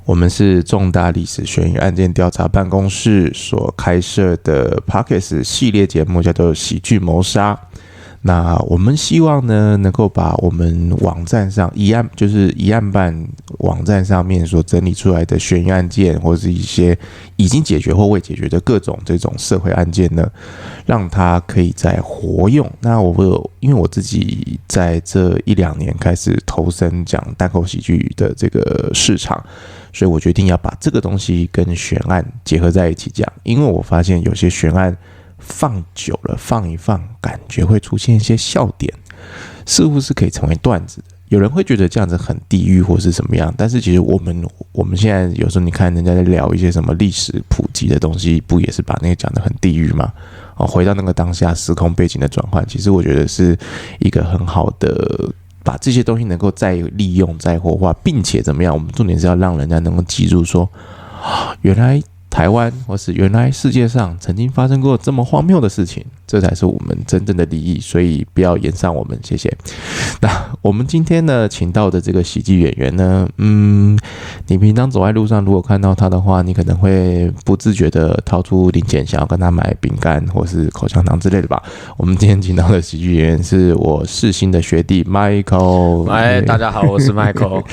我们是重大历史悬疑案件调查办公室所开设的 Podcast 系列节目，叫做喜剧谋杀。那我们希望呢，能够把我们网站上疑案办网站上面所整理出来的悬疑案件，或是一些已经解决或未解决的各种这种社会案件呢，让它可以再活用。那因为我自己在这1-2年开始投身讲单口喜剧的这个市场，所以我决定要把这个东西跟悬案结合在一起讲，因为我发现有些悬案放久了，放一放，感觉会出现一些笑点，似乎是可以成为段子的。有人会觉得这样子很地狱或是什么样，但是其实我们现在有时候你看人家在聊一些什么历史普及的东西，不也是把那个讲得很地狱吗？回到那个当下时空背景的转换，其实我觉得是一个很好的把这些东西能够再利用、再活化，并且怎么样？我们重点是要让人家能够记住说，原来台湾或是原来世界上曾经发生过这么荒谬的事情，这才是我们真正的利益，所以不要延上我们，谢谢。那我们今天呢，请到的这个喜剧演员呢，你平常走在路上，如果看到他的话，你可能会不自觉的掏出零钱，想要跟他买饼干或是口香糖之类的吧。我们今天请到的喜剧演员是我世新的学弟 Michael。大家好，我是 Michael。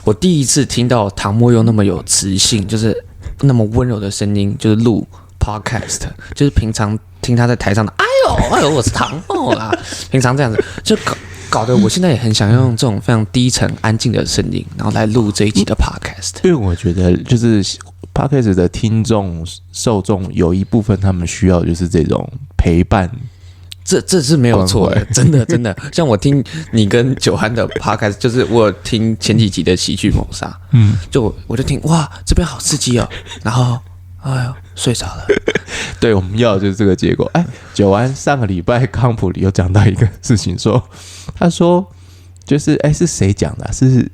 我第一次听到唐默用那么有磁性，就是那么温柔的声音，就是录 podcast， 就是平常听他在台上的哎呦我是唐默啦，平常这样子就搞得我现在也很想用这种非常低沉安静的声音，然后来录这一集的 podcast。因为我觉得就是 podcast 的听众受众有一部分他们需要就是这种陪伴。这是没有错的，真的。像我听你跟九涵的 podcast， 就是我有听前几集的喜剧谋杀，我就听哇，这边好刺激哦，然后哎呦睡着了。对，我们要的就是这个结果。九安上个礼拜康普里有讲到一个事情他说就是是谁讲的是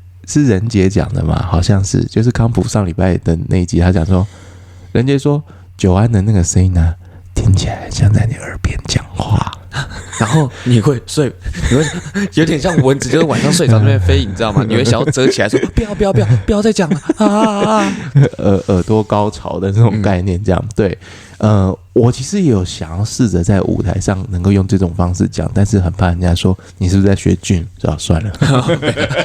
任杰讲的吗？好像是，就是康普上礼拜的那一集，他讲说，任杰说九安的那个声音呢，听起来像在你耳边讲话。然后你会睡，你会有点像蚊子，就是晚上睡着那边飞，你知道吗？你会想要折起来说不要再讲了耳朵高潮的那种概念，这样对。我其实也有想要试着在舞台上能够用这种方式讲，但是很怕人家说你是不是在学俊，算了。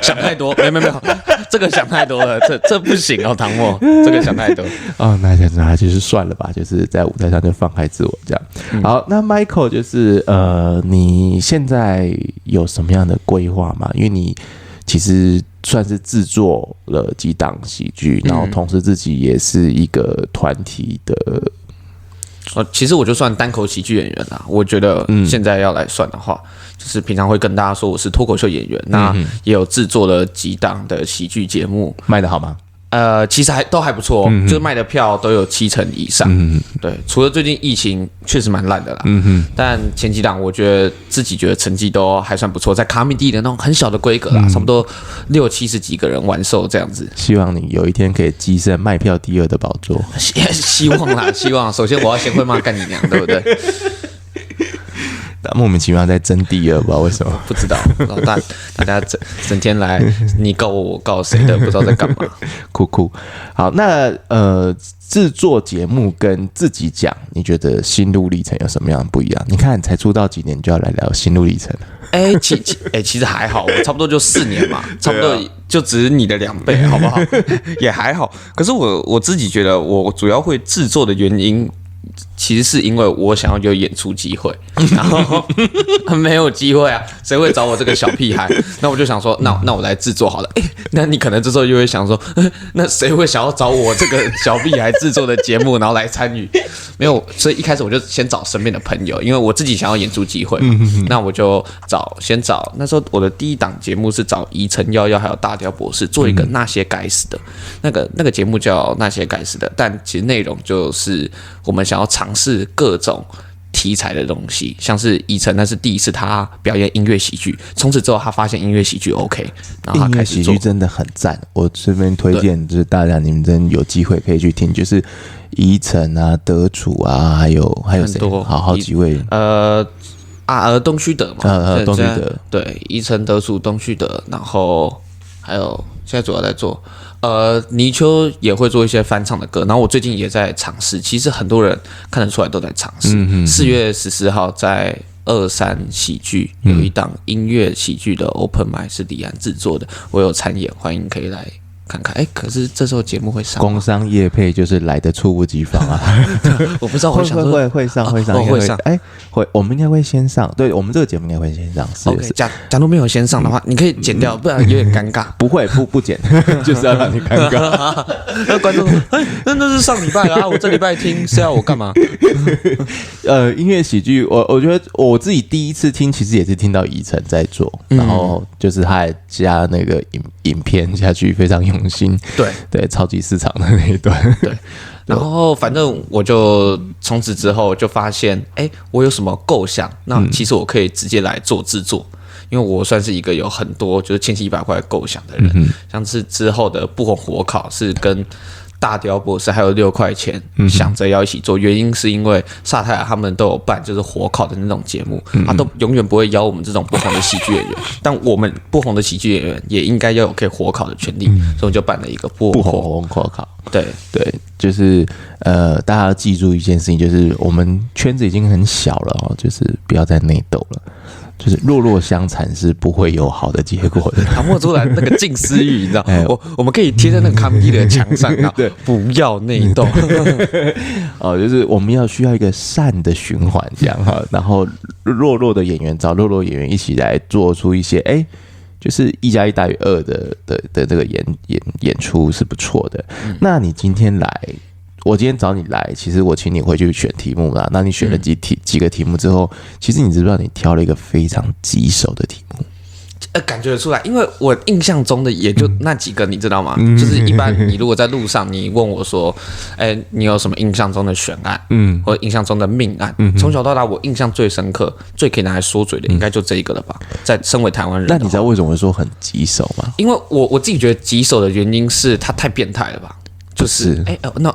想太多，没有，这个想太多了，这不行哦，唐默，这个想太多那就是算了吧，就是在舞台上就放开自我这样。好，那 Michael 就是你现在有什么样的规划吗？因为你其实算是制作了几档喜剧，然后同时自己也是一个团体的。其实我就算单口喜剧演员啦。我觉得现在要来算的话，就是平常会跟大家说我是脱口秀演员，那也有制作了几档的喜剧节目，卖得好吗？其实都还不错就是卖的票都有70%以上。对，除了最近疫情确实蛮烂的啦。但前几档我自己觉得成绩都还算不错，在卡米蒂的那种很小的规格啦，差不多60-70几个人完售这样子。希望你有一天可以跻身卖票第2的宝座。希望啦，希望。首先我要先会骂干你娘，对不对？莫名其妙在争第2，不知道为什么，不知道大家整天来你告我告谁的，不知道在干嘛。酷。好，那制作节目跟自己讲，你觉得心路历程有什么样的不一样？你看才出道几年就要来聊心路历程了。其实还好，我差不多就4年嘛，差不多就只是你的2倍，好不好？也还好。可是我自己觉得，我主要会制作的原因，其实是因为我想要有演出机会，然后没有机会啊，谁会找我这个小屁孩？那我就想说，那我来制作好了。那你可能这时候又会想说，那谁会想要找我这个小屁孩制作的节目，然后来参与？没有，所以一开始我就先找身边的朋友，因为我自己想要演出机会嘛。那我就先找那时候我的第一档节目是找宜城11还有大雕博士做一个那些该死的那个节目叫那些该死的，但其实内容就是我们想要尝试各种题材的东西，像是宜城那是第一次他表演音乐喜剧，从此之后他发现音乐喜剧 OK， 然后他开始做。音乐喜剧真的很赞，我这边推荐就是大家你们真有机会可以去听，就是宜城啊、德楚啊，还有谁？好几位东旭德嘛，东旭德对，宜城、德楚、东旭德，然后还有现在主要在做泥鳅也会做一些翻唱的歌，然后我最近也在尝试，其实很多人看得出来都在尝试。4月14号在23喜剧有一档音乐喜剧的 Open Mic 是李安制作的，我有参演，欢迎可以来看看。可是这时候节目会上工商业配就是来的猝不及防啊！我不知道，我想说会上，会上。会，我们应该会先上。对，我们这个节目应该会先上。OK， 假如没有先上的话，你可以剪掉，不然有点尴尬。不会，不剪，就是要让你尴尬。那观众说：“那是上礼拜啊，我这礼拜听是要我干嘛？”音乐喜剧，我觉得我自己第一次听，其实也是听到以晨在做，然后就是他还加那个影片下去，非常用心。对，超级市场的那一段。对。然后反正我就从此之后就发现，我有什么构想，那其实我可以直接来做制作，因为我算是一个有很多就是千奇百怪构想的人，像是之后的不红火烤是跟大雕博士还有6块钱想着要一起做，原因是因为萨泰尔他们都有办就是火烤的那种节目，他都永远不会邀我们这种不红的喜剧演员，但我们不红的喜剧演员也应该要有可以火烤的权利，所以我就办了一个不红火烤。对，就是大家要记住一件事情，就是我们圈子已经很小了哦，就是不要再内斗了。就是弱相残是不会有好的结果的。唐默出来那个近思语，你知道，我们可以贴在那个卡米蒂的墙上，对，不要内斗。就是我们需要一个善的循环，这样哈。然后弱的演员找弱演员一起来做出一些就是1+1大于2的这个演出是不错的。那你今天来，我今天找你来，其实我请你回去选题目啦。那你选了几个题目之后，其实你知不知道你挑了一个非常棘手的题目？感觉得出来，因为我印象中的也就那几个，你知道吗？就是一般你如果在路上，你问我说，你有什么印象中的悬案，或者印象中的命案？从小到大，我印象最深刻、最可以拿来说嘴的，应该就这一个了吧？在身为台湾人，那你知道为什么会说很棘手吗？因为我自己觉得棘手的原因是它太变态了吧？就是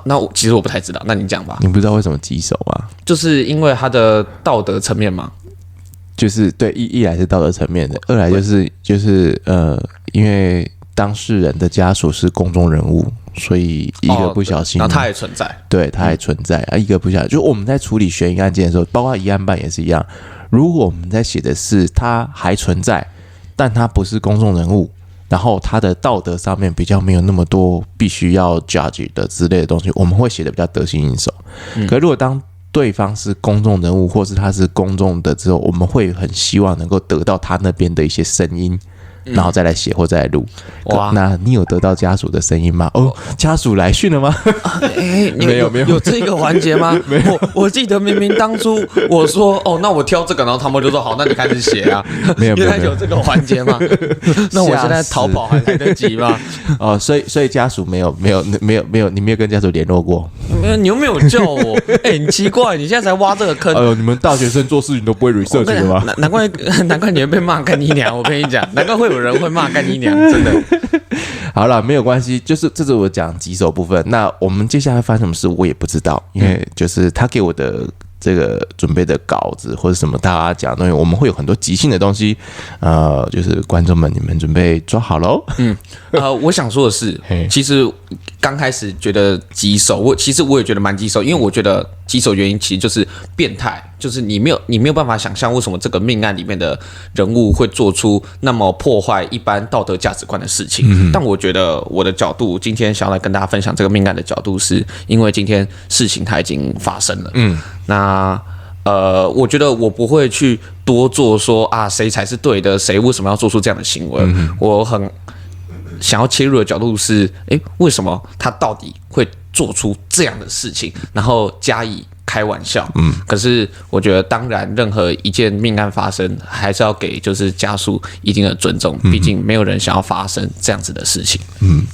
那我其实我不太知道，那你讲吧。你不知道为什么棘手吗？就是因为它的道德层面嘛。就是对，一来是道德层面的，二来就是因为当事人的家属是公众人物，所以一个不小心，然后他也存在，对，他还存在一个不小心，就我们在处理悬疑案件的时候，包括疑案办也是一样，如果我们在写的是他还存在，但他不是公众人物，然后他的道德上面比较没有那么多必须要 judge 的之类的东西，我们会写的比较得心应手。可如果当对方是公众人物，或是他是公众的之后，我们会很希望能够得到他那边的一些声音，然后再来写或再来录。哇，那你有得到家属的声音吗？家属来讯了吗？没有这个环节吗？我记得明明当初我说那我挑这个，然后他们就说好，那你开始写啊。没有这个环节吗？那我现在逃跑还来得及吗？所以家属没有，你没有跟家属联络过？你又没有叫我，你奇怪，你现在才挖这个坑。你们大学生做事情都不会 research 的吗？难怪你会被骂干你娘！我跟你讲，难怪会有人会骂干你娘，真的。好了，没有关系，就是这是我讲棘手部分。那我们接下来发生什么事，我也不知道，因为就是他给我的这个准备的稿子或者什么大家讲的东西，我们会有很多即兴的东西，就是观众们，你们准备抓好喽。我想说的是，其实刚开始觉得棘手，其实我也觉得蛮棘手，因为我觉得棘手原因其实就是变态，就是你没有办法想象为什么这个命案里面的人物会做出那么破坏一般道德价值观的事情。但我觉得我的角度，今天想要来跟大家分享这个命案的角度，是因为今天事情它已经发生了。那我觉得我不会去多做说谁才是对的，谁为什么要做出这样的行为。我很想要切入的角度是，为什么他到底会做出这样的事情，然后加以开玩笑。可是我觉得，当然，任何一件命案发生，还是要给就是家属一定的尊重，毕竟没有人想要发生这样子的事情。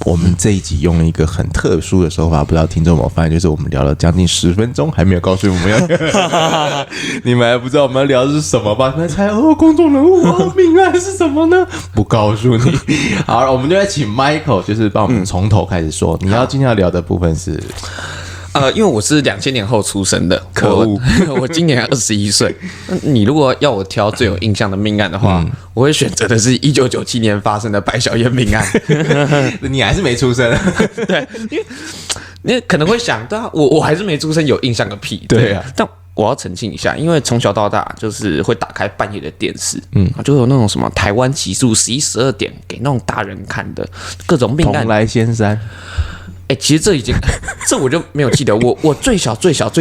我们这一集用了一个很特殊的手法，不知道听众有没有发现，就是我们聊了将近10分钟，还没有告诉我们要，你们还不知道我们要聊的是什么吧？你们猜公众人物命案是什么呢？不告诉你。好了，我们就来请 Michael， 就是帮我们从头开始说，你要今天要聊的部分是。因为我是2000年后出生的，可恶我今年21岁。你如果要我挑最有印象的命案的话，我会选择的是1997年发生的白小燕命案。你还是没出生，对，因为你可能会想，对啊，我还是没出生，有印象个屁。对啊，但我要澄清一下，因为从小到大就是会打开半夜的电视，就有那种什么台湾起诉11、12点给那种大人看的各种命案。蓬莱仙山。其实这已经，这我就没有记得。我最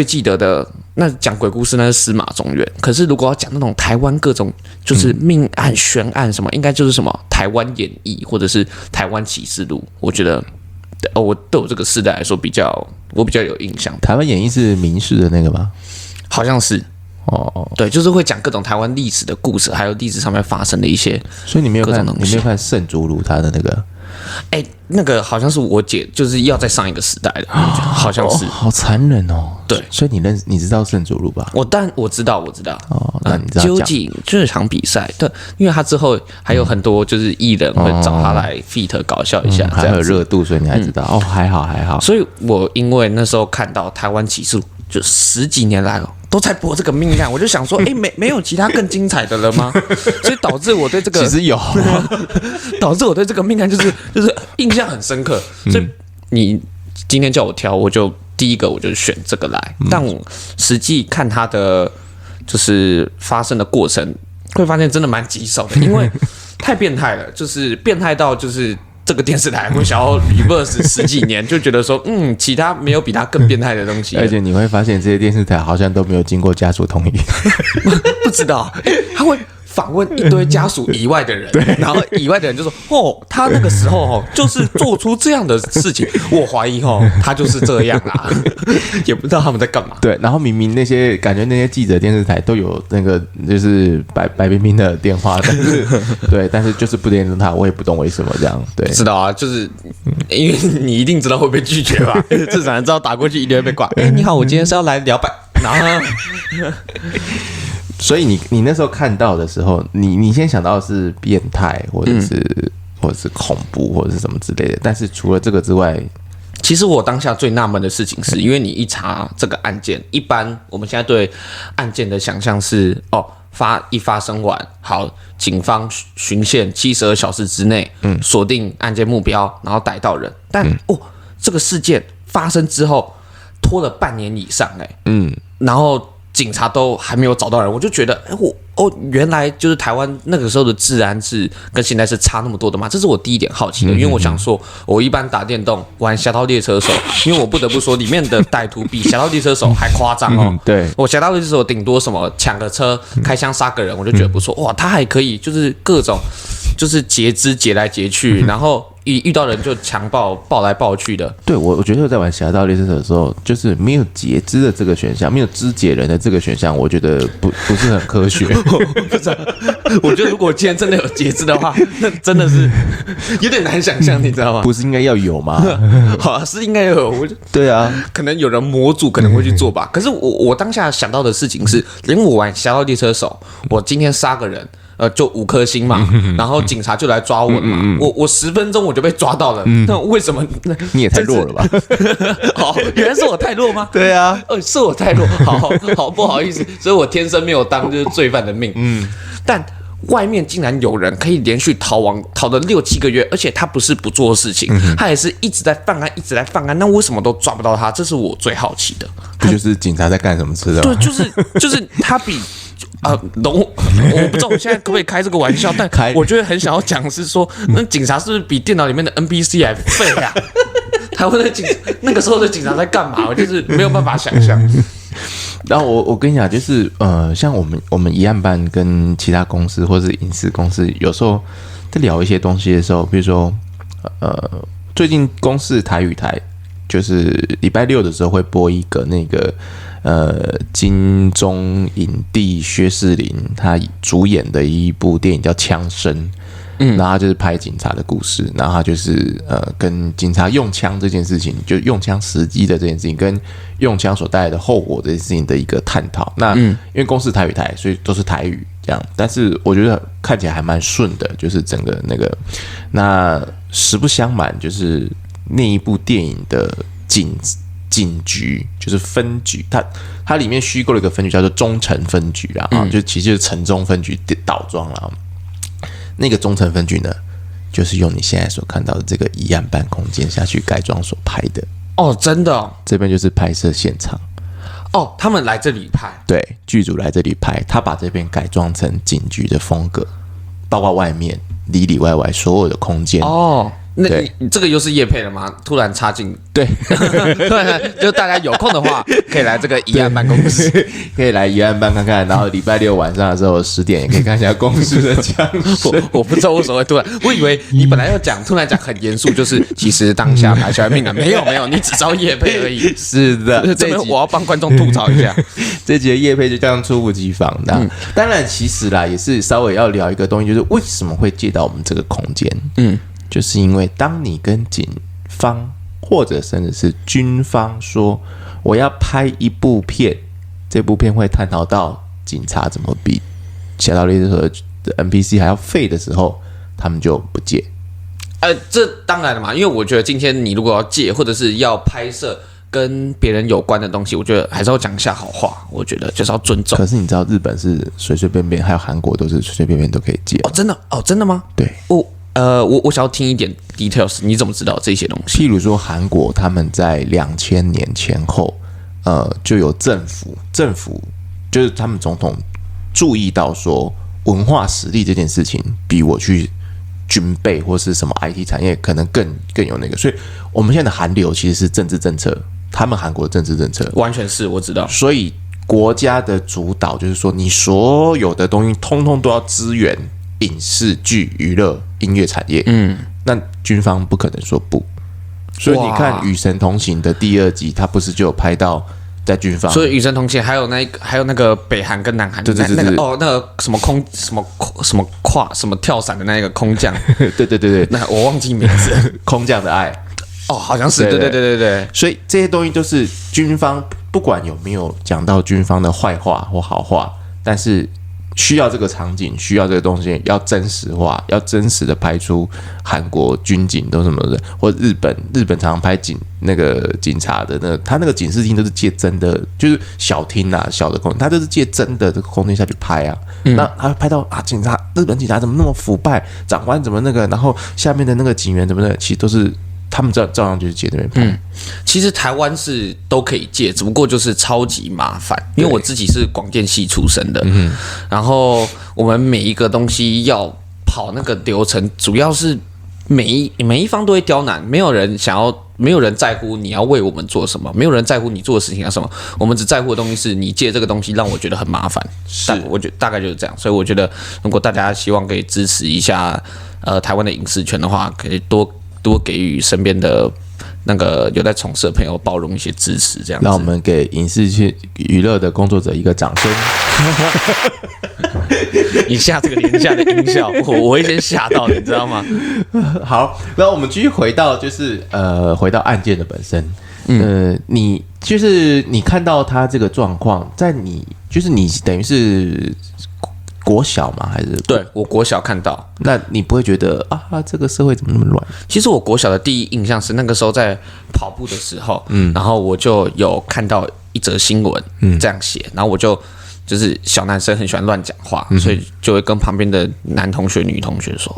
记得的，那讲鬼故事那是司马中原。可是如果要讲那种台湾各种就是命案、悬案什么，应该就是什么台湾演义或者是台湾启示录。我觉得，我对我这个世代来说我比较有印象。台湾演义是民视的那个吗？好像是。对，就是会讲各种台湾历史的故事，还有历史上面发生的一些。所以你没有看圣竹卢他的那个？那个好像是我姐，就是要再上一个时代的，好像是。好残忍哦。对，所以你知道圣竹卢吧？我知道。那你知道究竟这场比赛，对，因为他之后还有很多就是艺人会找他来 feat 搞笑一下，还有热度，所以你还知道。还好。所以我因为那时候看到台湾起诉，就10几年来都在播这个命案，我就想说，没有其他更精彩的了吗？所以导致我对这个其实有，导致我对这个命案就是印象很深刻。所以你今天叫我挑，我就第一个我就选这个来。但我实际看它的就是发生的过程，会发现真的蛮棘手的，因为太变态了，就是变态到就是这个电视台会想要 reverse 10几年，就觉得说，其他没有比它更变态的东西。而且你会发现这些电视台好像都没有经过家属同意，不知道他会访问一堆家属以外的人，然后以外的人就说，他那个时候就是做出这样的事情，我怀疑他就是这样啦，也不知道他们在干嘛。对，然后明明那些感觉那些记者电视台都有那个就是白冰冰的电话，但是就是不联络他，我也不懂为什么这样。对，知道啊，就是因为你一定知道会被拒绝吧，至少知道打过去一定会被挂。你好，我今天是要来聊然后。所以你那时候看到的时候，你先想到的是变态，或者是恐怖，或者是什么之类的。但是除了这个之外，其实我当下最纳闷的事情是，因为你一查这个案件，一般我们现在对案件的想象是，发生完，好，警方巡线72小时之内，锁定案件目标，然后逮到人。但这个事件发生之后，拖了半年以上，然后警察都还没有找到人，我就觉得，原来就是台湾那个时候的治安是跟现在是差那么多的吗？这是我第一点好奇的，因为我想说，我一般打电动玩《侠盗猎车手》，因为我不得不说，里面的歹徒比《侠盗猎车手》还夸张哦。对，我《侠盗猎车手》顶多什么抢个车、开枪杀个人，我就觉得不错。哇，他还可以就是各种就是截肢截来截去，然后遇到人就强抱来抱去的。对，我觉得在玩《侠盗猎车手》的时候，就是没有截肢的这个选项，没有肢解人的这个选项，我觉得不是很科学。不是，我觉得如果今天真的有截肢的话，那真的是有点难想象，你知道吗？不是应该要有吗？好，是应该有。对啊，可能有人模组可能会去做吧。可是我当下想到的事情是，因为我玩《侠盗猎车手》，我今天杀个人。就5颗星嘛，然后警察就来抓我了嘛。我10分钟我就被抓到了，那为什么？你也太弱了吧？好，原来是我太弱吗？对啊，是我太弱，好不好意思，所以我天生没有当就是罪犯的命。但外面竟然有人可以连续逃亡，逃了6、7个月，而且他不是不做事情，他也是一直在犯案，一直在犯案。那为什么都抓不到他？这是我最好奇的。不就是警察在干什么吃的吗？对，就是他比。我不知道我现在可不可以开这个玩笑，但我觉得很想要讲是说，那警察是不是比电脑里面的 NPC 还废啊？台湾的那个时候的警察在干嘛？我就是没有办法想象。然后我跟你讲，就是像我们疑案班跟其他公司或是影视公司，有时候在聊一些东西的时候，比如说最近公视台语台就是礼拜6的时候会播一个那个。金钟影帝薛仕凌他主演的一部电影叫《枪声》，然后他就是拍警察的故事，然后他就是跟警察用枪这件事情，就用枪时机的这件事情，跟用枪所带来的后果这件事情的一个探讨。那因为公视台语台，所以都是台语这样，但是我觉得看起来还蛮顺的，就是整个那个。警局，就是分局，它里面虚构了一个分局叫做中城分局啦，就其实就是城中分局倒装啦。那个中城分局呢，就是用你现在所看到的这个疑案办空间下去改装所拍的。哦，真的哦，这边就是拍摄现场。哦，他们来这里拍，对，剧组来这里拍，他把这边改装成警局的风格，包括外面里里外外所有的空间。哦，那你这个又是业配了吗？突然插进，对，突然就大家有空的话，可以来这个疑案办公室，可以来疑案办看看。然后礼拜六晚上的时候10点也可以看一下公司的枪声。我不知道为什么会突然，我以为你本来要讲，突然讲很严肃，就是其实当下买小命啊，没有，你只招业配而已。是的，这边我要帮观众吐槽一下，这集的业配就这样猝不及防的。当然，其实啦，也是稍微要聊一个东西，就是为什么会借到我们这个空间？就是因为当你跟警方或者甚至是军方说我要拍一部片，这部片会探讨到警察怎么比侠盗猎车的 NPC 还要废的时候，他们就不借。这当然了嘛，因为我觉得今天你如果要借或者是要拍摄跟别人有关的东西，我觉得还是要讲一下好话，我觉得就是要尊重。可是你知道日本是随随便便，还有韩国都是随随便便都可以借。真的吗？对。我想要听一点 details， 你怎么知道这些东西？譬如说韩国他们在2000年前后，就有政府就是他们总统注意到说文化实力这件事情比我去军备或是什么 IT 产业可能更有那个，所以我们现在的韩流其实是政治政策，他们韩国的政治政策完全是我知道，所以国家的主导就是说你所有的东西通通都要支援影视剧、娱乐、音乐产业，那军方不可能说不，所以你看《与神同行》的第2集，它不是就有拍到在军方，所以《与神同行》还有那个北韩跟南韩，对那个什么空什么跨什么跳伞的那个空降，对，那我忘记名字，空降的爱，好像是，对，所以这些东西都是军方不管有没有讲到军方的坏话或好话，但是需要这个场景，需要这个东西，要真实化，要真实的拍出韩国军警都什么的，或日本常常拍那个警察的他那个警视厅都是借真的，就是小厅啊小的空间，他都是借真的这个空间下去拍啊。那他拍到日本警察怎么那么腐败，长官怎么那个，然后下面的那个警员怎么的，其实都是他们照样就是借那边拍。其实台湾是都可以借，只不过就是超级麻烦。因为我自己是广电系出身的，然后我们每一个东西要跑那个流程，主要是每一方都会刁难，没有人在乎你要为我们做什么，没有人在乎你做的事情是什么，我们只在乎的东西是你借这个东西让我觉得很麻烦。我觉得大概就是这样，所以我觉得如果大家希望可以支持一下台湾的影视圈的话，可以多给予身边的那个有在从事的朋友包容一些支持，这样子。让我们给影视圈娱乐的工作者一个掌声。你下这个廉价的音效，我会先吓到你知道吗？好，那我们继续回到回到案件的本身。你看到他这个状况，在你等于是国小吗？还是对我国小看到，那你不会觉得这个社会怎么那么乱？其实我国小的第一印象是那个时候在跑步的时候，然后我就有看到一则新闻，这样写，然后我就是小男生很喜欢乱讲话，所以就会跟旁边的男同学、女同学说：“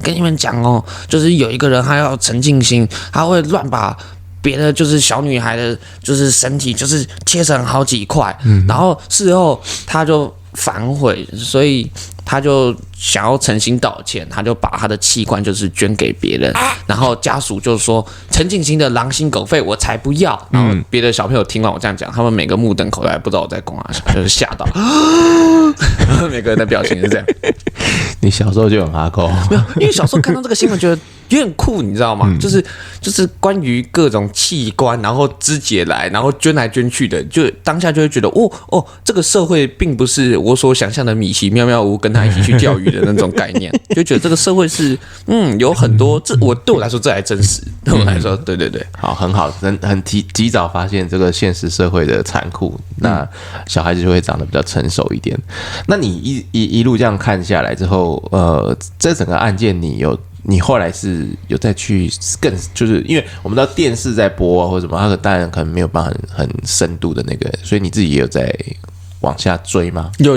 跟你们讲哦，就是有一个人他要陈进兴，他会乱把别的就是小女孩的，就是身体就是切成好几块，然后事后他就反悔，所以他就想要诚心道歉，他就把他的器官就是捐给别人，然后家属就说陈进兴的狼心狗肺我才不要，然后别的小朋友听完我这样讲，他们每个目瞪口呆，不知道我在讲啥，就是吓到，每个人的表情是这样。你小时候就很哈扣，没有，因为小时候看到这个新闻觉得有点酷，你知道吗？就是关于各种器官，然后肢解来，然后捐来捐去的，就当下就会觉得这个社会并不是我所想象的米奇妙妙屋跟他一起去钓鱼的那种概念，就觉得这个社会是有很多对我来说这还真实，对我来说对，好，很好，很及早发现这个现实社会的残酷，那小孩子就会长得比较成熟一点。那你一路这样看下来之后，这整个案件你你后来是有再去更，就是因为我们知道电视在播或者什么，它当然可能没有办法很深度的那个，所以你自己也有在往下追吗？有，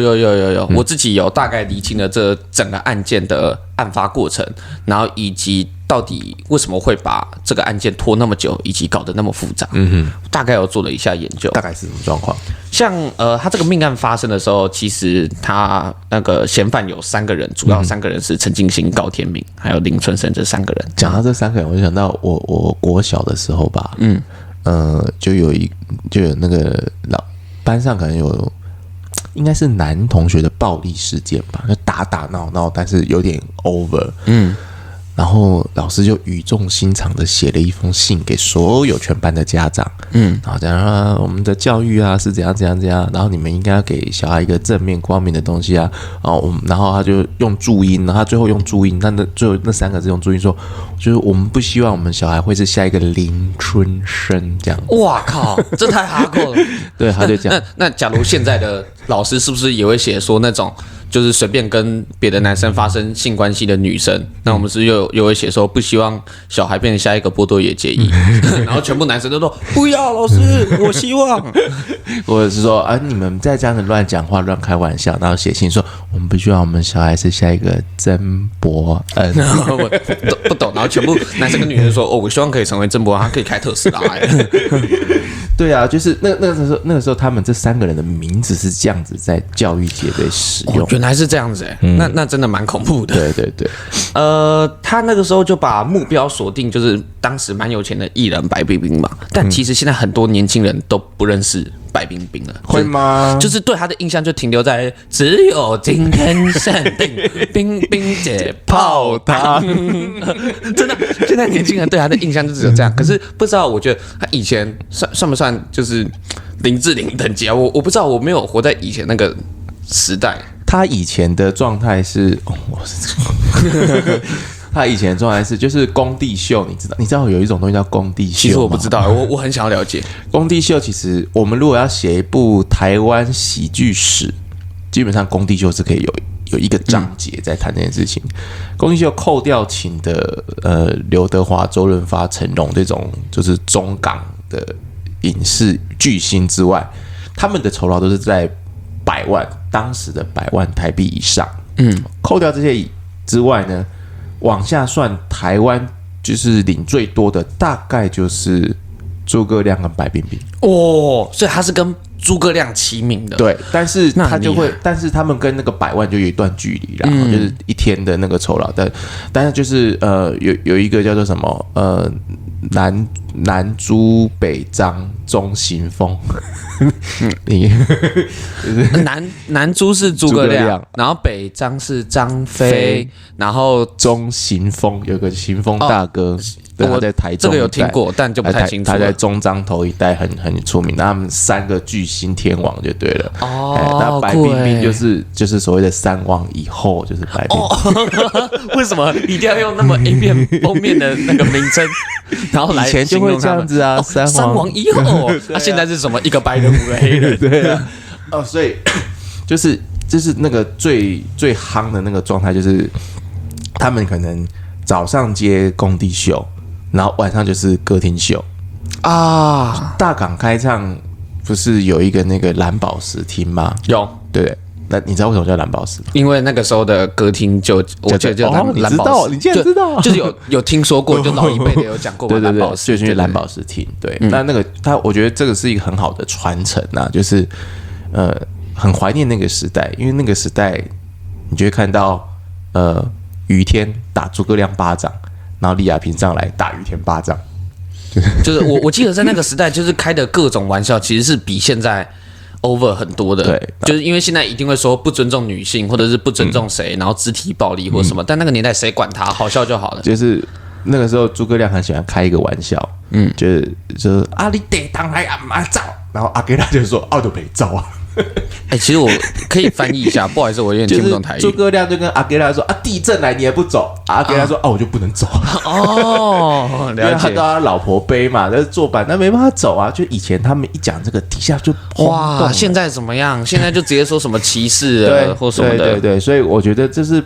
我自己有大概理清了这整个案件的案发过程，然后以及到底为什么会把这个案件拖那么久，以及搞得那么复杂。大概有做了一下研究。大概是什么状况？像他这个命案发生的时候，其实他那个嫌犯有3个人，主要3个人是陈进兴、高天明还有林春生这3个人。讲到这3个人，我就想到我国小的时候吧，就有那个班上可能有。应该是男同学的暴力事件吧，就打闹闹，但是有点 over。然后老师就语重心长的写了一封信给所有全班的家长，然后讲啊，我们的教育啊是怎样，然后你们应该要给小孩一个正面光明的东西啊，然后他就用注音，然后他最后用注音，最后那3个字用注音说，就是我们不希望我们小孩会是下一个林春生这样。哇靠，这太哈扣了。对，他就讲那假如现在的老师是不是也会写说那种？就是随便跟别的男生发生性关系的女生，那我们是又会写说不希望小孩变成下一个波多野结衣，然后全部男生都说不要，老师，我希望，或者是说你们再这样子乱讲话、乱开玩笑，然后写信说我们不希望我们小孩是下一个曾伯恩，然后我不懂，然后全部男生跟女生说我希望可以成为曾伯恩，他可以开特斯拉。对啊，就是那个时候他们这3个人的名字是这样子在教育界被使用。原来是这样子那真的蛮恐怖的。对，他那个时候就把目标锁定就是当时蛮有钱的艺人白冰冰嘛，但其实现在很多年轻人都不认识白冰冰了，会吗？就是对他的印象就停留在只有今天限定冰冰姐泡汤，真的，现在年轻人对他的印象就只有这样。可是不知道，我觉得他以前算不算就是林志玲等级啊？我不知道，我没有活在以前那个时代。他以前的状态是，他以前的状态是就是工地秀，你知道有一种东西叫工地秀吗？其实我不知道，我很想要了解工地秀。其实我们如果要写一部台湾喜剧史，基本上工地秀是可以有一个章节在谈这件事情。工地秀扣掉请的刘德华、周润发、成龙这种就是中港的影视巨星之外，他们的酬劳都是在100万，当时的100万台币以上。扣掉这些之外呢，往下算，台湾就是领最多的大概就是诸葛亮跟白冰冰。所以他是跟诸葛亮齐名的。对，但是他就会，但是他们跟那个100万就有一段距离啦，就是一天的那个酬劳。但是就是有一个叫做什么南朱北张中行风，南朱是诸葛亮，然后北张是张飞，然后中行风有个行风大哥。我在台中这个有听过，但就不太清楚。他在中彰头一带很出名，他们3个巨星天王就对了。那白冰冰就是所谓的3王以后就是白冰冰。为什么一定要用那么 A 片封面的那个名称，然后来以前就会这样子啊？3王以后，现在是什么？1个白人5个黑人，对啊。所以就是那个最夯的那个状态，就是他们可能早上接工地秀。然后晚上就是歌厅秀啊！大港开唱不是有一个那个蓝宝石厅吗？有，对。那你知道为什么叫蓝宝石吗？因为那个时候的歌厅我觉得就蓝宝石，你竟然知道？就是有听说过，就老一辈的有讲过蓝宝石，就是蓝宝石厅。对，那个我觉得这个是一个很好的传承啊，就是很怀念那个时代，因为那个时代你就会看到于天打诸葛亮巴掌。然后李亚平上来打于天巴掌，就是我记得在那个时代，就是开的各种玩笑，其实是比现在 over 很多的。对，就是因为现在一定会说不尊重女性，或者是不尊重谁，然后肢体暴力或什么。但那个年代谁管他，好笑就好了。就是那个时候，诸葛亮很喜欢开一个玩笑，就是你得当来阿妈照，然后阿给他就说都没照啊。其实我可以翻译一下，不好意思，我有点听不懂台语。诸葛亮就跟阿给他说地震来你也不走。跟他说我就不能走哦，因为他都他老婆背嘛，但是坐板那没办法走啊。就以前他们一讲这个，底下就轰动。现在怎么样？现在就直接说什么歧视了或什么的。对，所以我觉得这是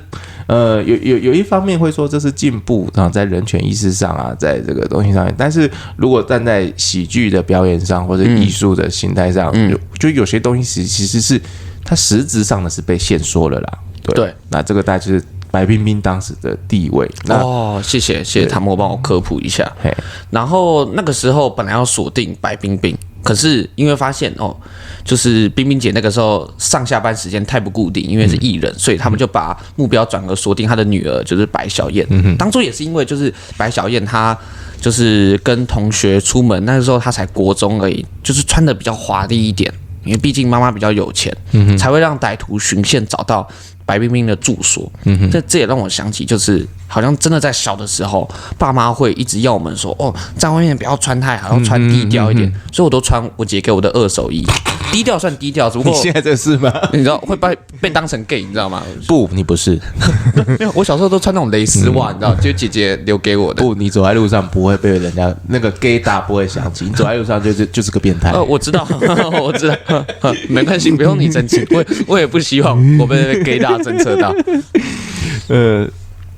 有一方面会说这是进步啊，在人权意识上啊，在这个东西上面。但是如果站在喜剧的表演上或者艺术的形态上，就有些东西其实是它实质上的是被限缩了啦。对，那这个大概就是白冰冰当时的地位。谢谢唐默帮我科普一下。然后那个时候本来要锁定白冰冰，可是因为发现就是冰冰姐那个时候上下班时间太不固定，因为是艺人，所以他们就把目标转而锁定她的女儿，就是白小燕。当初也是因为就是白小燕她就是跟同学出门，那个时候她才国中而已，就是穿的比较华丽一点，因为毕竟妈妈比较有钱，才会让歹徒循线找到白冰冰的住所。这也让我想起，就是好像真的在小的时候，爸妈会一直要我们说，在外面不要穿太好，要穿低调一点，所以我都穿我姐给我的二手衣。低调算低调，只不过你现在这是吗？你知道会被当成 gay， 你知道吗？不，你不是。我小时候都穿那种蕾丝袜，你知道，就姐姐留给我的。不，你走在路上不会被人家那个 gay 大不会想起，你走在路上就是个变态。我知道，我知道，没关系，不用你生气，我也不希望我被 gay 大侦测到。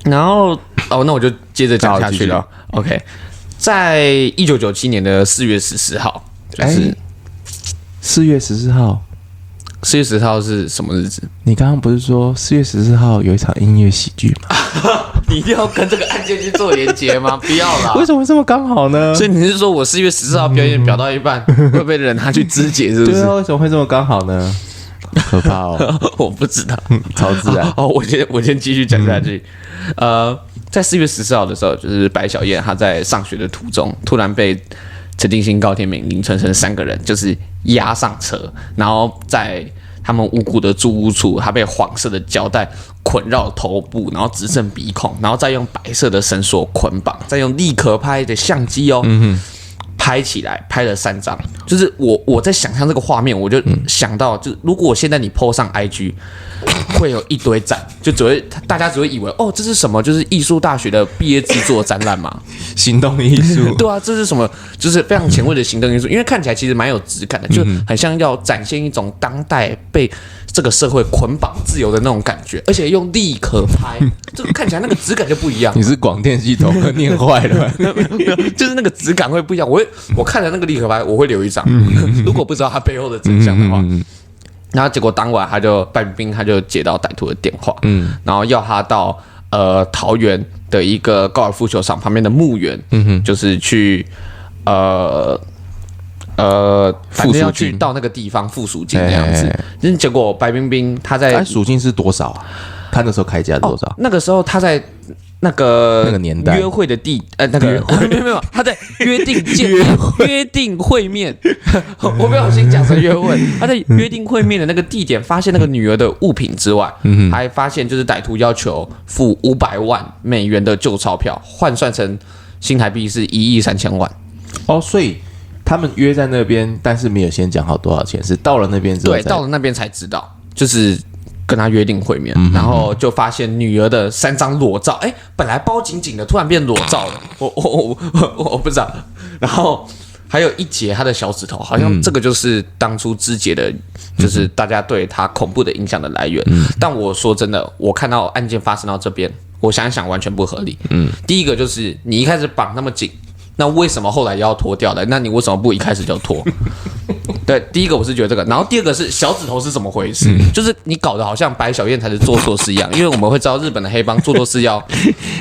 然后那我就接着讲下去了。OK， 在1997年的4月14号，就是4月14号。4月14号是什么日子？你刚刚不是说4月14号有一场音乐喜剧吗？你一定要跟这个案件去做连结吗？不要啦！为什么这么刚好呢？所以你是说我4月14号表演表到一半，会被人拿去肢解，是不是？对啊，为什么会这么刚好呢？可怕哦！我不知道，超自然。我先继续讲下去。在4月14号的时候，就是白小燕她在上学的途中，突然被陈定兴、高天明、林春生3个人就是押上车，然后在他们无辜的住屋处，他被黄色的胶带捆绕头部，然后只剩鼻孔，然后再用白色的绳索捆绑，再用立可拍的相机拍起来，拍了3张。就是我在想象这个画面，我就想到，就如果现在你 po 上 IG， 会有一堆展，就大家只会以为这是什么？就是艺术大学的毕业制作展览嘛，行动艺术。对啊，这是什么？就是非常前卫的行动艺术，因为看起来其实蛮有质感的，就很像要展现一种当代被这个社会捆绑自由的那种感觉，而且用立可拍，这个看起来那个质感就不一样。你是广电系统念坏了？就是那个质感会不一样。我看了那个立可拍，我会留一张，如果不知道它背后的真相的话。然后结果当晚白冰冰他就接到歹徒的电话，然后要他到桃园的一个高尔夫球场旁边的墓园，就是去反正要去到那个地方付赎金这样子。结果白冰冰他在赎金是多少啊？他那时候开价多少？那个时候他在那个年代约会的没有，他在约定会面，我不小心讲成约会。他在约定会面的那个地点发现那个女儿的物品之外，还发现就是歹徒要求付500万美元的旧钞票，换算成新台币是1亿3000万。所以他们约在那边，但是没有先讲好多少钱，是到了那边之后，对，到了那边才知道，就是跟他约定会面，然后就发现女儿的3张裸照，本来包紧紧的，突然变裸照了，我不知道。然后还有一截他的小指头，好像这个就是当初肢解的，就是大家对他恐怖的影响的来源。但我说真的，我看到案件发生到这边，我想一想完全不合理。第一个就是你一开始绑那么紧，那为什么后来要脱掉的？那你为什么不一开始就脱？对，第一个我是觉得这个，然后第二个是小指头是怎么回事？就是你搞得好像白小燕才是做错事一样，因为我们会知道日本的黑帮做错事要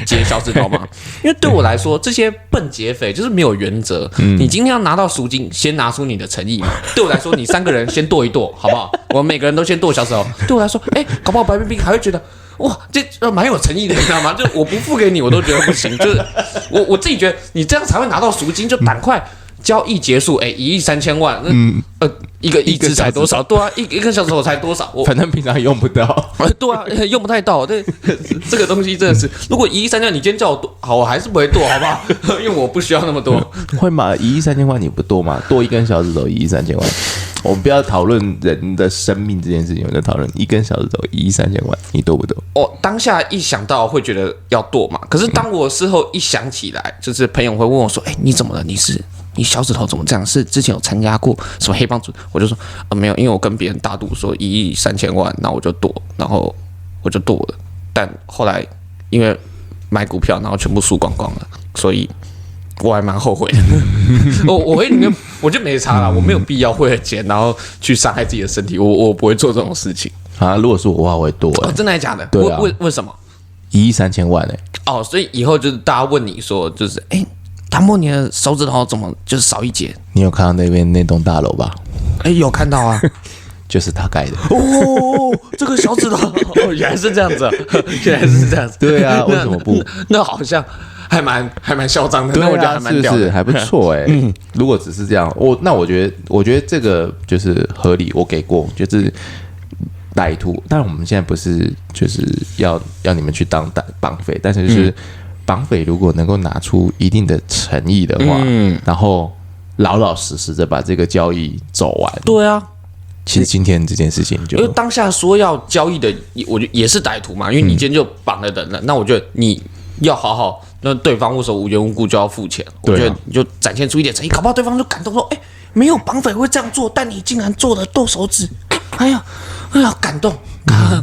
截小指头嘛。因为对我来说，这些笨劫匪就是没有原则。你今天要拿到赎金，先拿出你的诚意嘛。对我来说，你3个人先剁一剁，好不好？我们每个人都先剁小指头。对我来说，搞不好白冰冰还会觉得。哇，这蛮有诚意的，你知道吗？就我不付给你，我都觉得不行。就是我自己觉得，你这样才会拿到赎金，就赶快交易结束。1亿3000万，一个亿制才多少？对啊，一个小时我才多少？反正平常用不到。对啊，用不太到。对，这个东西真的是，如果1亿3000万，你今天叫我剁，好，我还是不会剁，好不好？因为我不需要那么多。会吗？1亿3000万你不剁吗？剁一根小指头1亿3000万。我们不要讨论人的生命这件事情，我们就讨论一根小指头1亿3千万，你剁不剁？当下一想到会觉得要剁嘛，可是当我事后一想起来，就是朋友会问我说：“你怎么了？你小指头怎么这样？是之前有参加过什么黑帮组？”我就说：“没有，因为我跟别人打赌说1亿3千万，那我就剁，然后我就剁了。但后来因为买股票，然后全部输光光了，所以我还蛮后悔的。我就没差了，我没有必要为了钱然后去伤害自己的身体，我不会做这种事情啊。如果是我的话，我会剁。真的还假的？对啊，为什么1亿3千万所以以后就是大家问你说，就是唐默，你的手指头怎么就是少一截？你有看到那边那栋大楼吧？有看到啊。就是他盖的这个小指头原来是这样子，原来是这样子。对啊，为什么不？那好像还蛮嚣张的，对啊，那我觉得还蛮屌的，是还不错如果只是这样，那我觉得这个就是合理，我给过，就是歹徒。但我们现在不是就是要你们去当绑匪，但是就是绑匪如果能够拿出一定的诚意的话，然后老老实实的把这个交易走完。对啊。其实今天这件事情就，因为当下说要交易的，我觉得也是歹徒嘛，因为你今天就绑了人了，那我觉得你要好好，那对方为什么无缘无故就要付钱？我觉得你就展现出一点诚意，搞不好对方就感动说，没有绑匪会这样做，但你竟然做了剁手指，哎呀，感动，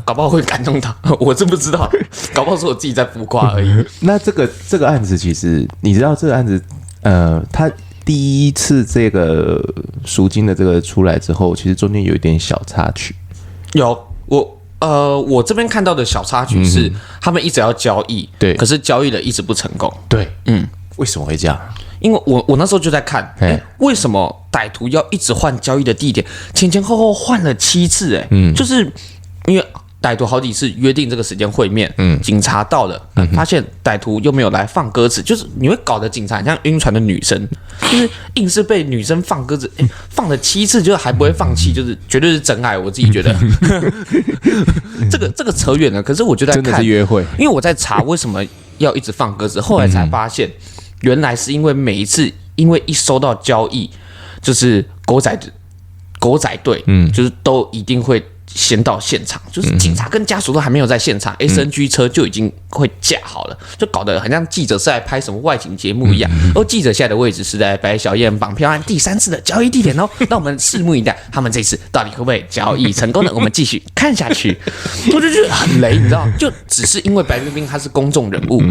搞不好会感动他，我真不知道，搞不好是我自己在浮夸而已。那这个案子其实你知道这个案子，他第一次这个赎金的这个出来之后，其实中间有一点小插曲。我这边看到的小插曲是，他们一直要交易，对，可是交易的一直不成功。对，为什么会这样？因为我那时候就在看，为什么歹徒要一直换交易的地点，前后后换了7次，就是因为歹徒好几次约定这个时间会面，警察到了，发现歹徒又没有来放鸽子，就是你会搞得警察很像晕船的女生，就是硬是被女生放鸽子，放了7次，就是还不会放弃，就是绝对是真爱，我自己觉得。这个扯远了，可是我就在看，真的是约会，因为我在查为什么要一直放鸽子，后来才发现，原来是因为每一次，因为一收到交易，就是狗仔队，就是都一定会先到现场，就是警察跟家属都还没有在现场，SNG 车就已经会架好了，就搞得很像记者是在拍什么外景节目一样。而记者现在的位置是在白小燕绑票案第3次的交易地点哦，那我们拭目以待，他们这次到底会不会交易成功呢？我们继续看下去。我就觉得很雷，你知道，就只是因为白冰冰他是公众人物，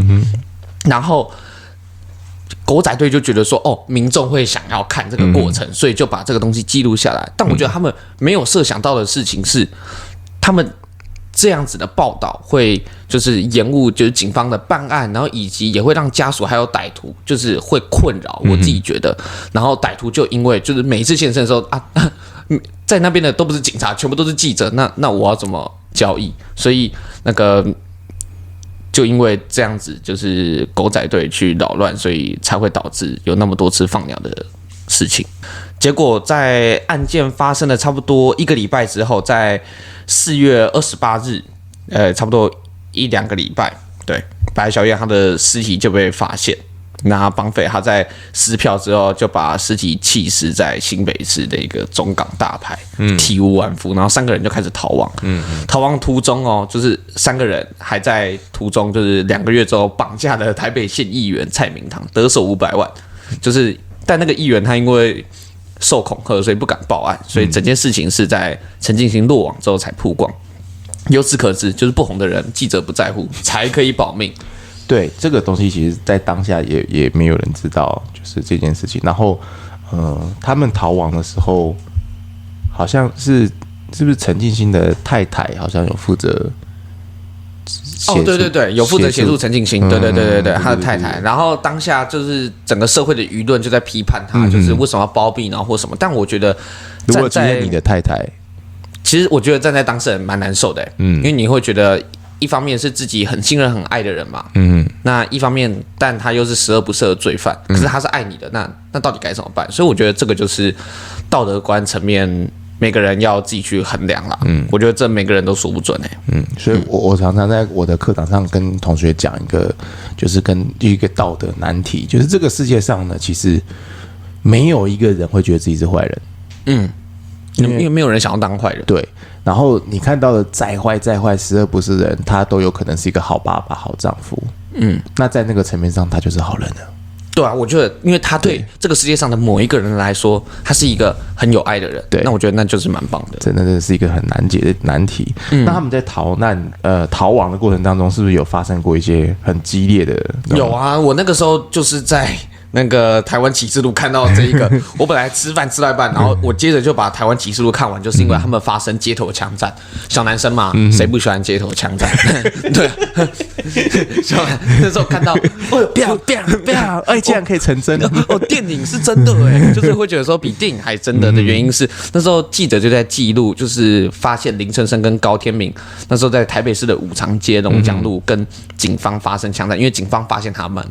然后狗仔队就觉得说，民众会想要看这个过程，所以就把这个东西记录下来。但我觉得他们没有设想到的事情是，他们这样子的报道会就是延误就是警方的办案，然后以及也会让家属还有歹徒就是会困扰。我自己觉得，然后歹徒就因为就是每一次现身的时候在那边的都不是警察，全部都是记者，那我要怎么交易？所以那个。就因为这样子，就是狗仔队去扰乱，所以才会导致有那么多次放鸟的事情。结果在案件发生了差不多1个礼拜之后，在4月28日，差不多1-2个礼拜，对，白小燕她的尸体就被发现。那绑匪他在撕票之后，就把尸体弃尸在新北市的一个中港大排，体无完肤，然后3个人就开始逃亡。逃亡途中就是3个人还在途中，就是2个月之后绑架了台北县议员蔡明堂，得手500万。就是但那个议员他因为受恐吓，所以不敢报案，所以整件事情是在陈进兴落网之后才曝光。由此可知，就是不红的人，记者不在乎，才可以保命。对，这个东西其实在当下也没有人知道，就是这件事情。然后，他们逃亡的时候，好像是不是陈进兴的太太好像有负责对，有负责协助陈进兴，对，他的太太。然后当下就是整个社会的舆论就在批判他，就是为什么要包庇，然后或什么。但我觉得，如果今天你的太太，其实我觉得站在当事人蛮难受的，因为你会觉得。一方面是自己很信任、很爱的人嘛，那一方面，但他又是十恶不赦的罪犯，可是他是爱你的，那到底该怎么办？所以我觉得这个就是道德观层面，每个人要自己去衡量啦。我觉得这每个人都说不准所以我常常在我的课堂上跟同学讲一个，就是跟一个道德难题，就是这个世界上呢，其实没有一个人会觉得自己是坏人。因为没有人想要当坏人。对，然后你看到的再坏再坏，十恶不是人，他都有可能是一个好爸爸、好丈夫。那在那个层面上，他就是好人了。对啊，我觉得，因为他对这个世界上的某一个人来说，他是一个很有爱的人。对，那我觉得那就是蛮棒的。真的是一个很难解的难题。那他们在逃亡的过程当中，是不是有发生过一些很激烈的？有啊，我那个时候就是在那个台湾启示录看到这一个，我本来吃饭吃到一半，然后我接着就把台湾启示录看完，就是因为他们发生街头枪战，小男生嘛，谁不喜欢街头枪战？对，那时候看到，哎，竟然可以成真哦，电影是真的哎，就是会觉得说比电影还真的原因是，那时候记者就在记录，就是发现林春生跟高天明那时候在台北市的武长街龙江路跟警方发生枪战，因为警方发现他们，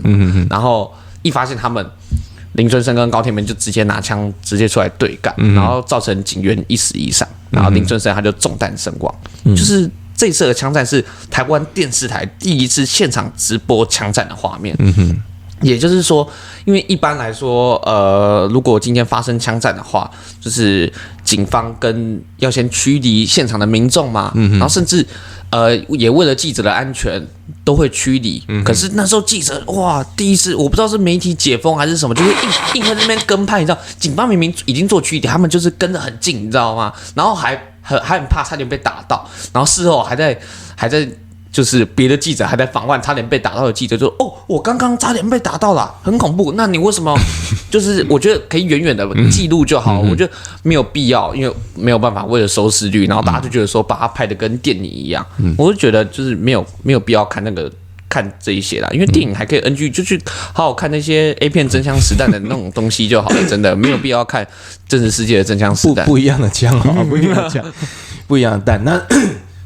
然后一发现他们，林春生跟高天明就直接拿枪直接出来对干，然后造成警员1死1伤，然后林春生他就中弹身亡。就是这次的枪战是台湾电视台第一次现场直播枪战的画面。也就是说，因为一般来说，如果今天发生枪战的话，就是警方要先驱离现场的民众嘛，然后甚至也为了记者的安全都会驱离。可是那时候记者哇，第一次我不知道是媒体解封还是什么，就是硬在那边跟拍，你知道，警方明明已经做驱离，他们就是跟得很近，你知道吗？然后还很怕，差点被打到，然后事后还在。就是别的记者还在访问差点被打到的记者，就说：“哦，我刚刚差点被打到了，很恐怖。那你为什么？就是我觉得可以远远的记录就好，我觉得没有必要，因为没有办法为了收视率，然后大家就觉得说把它拍的跟电影一样，我就觉得就是没有必要看这一些啦，因为电影还可以 NG， 就去好好看那些 A 片真枪实弹的那种东西就好了，真的没有必要看真实世界的真枪实弹，不一样的枪啊，不一样的枪，不一样的弹。那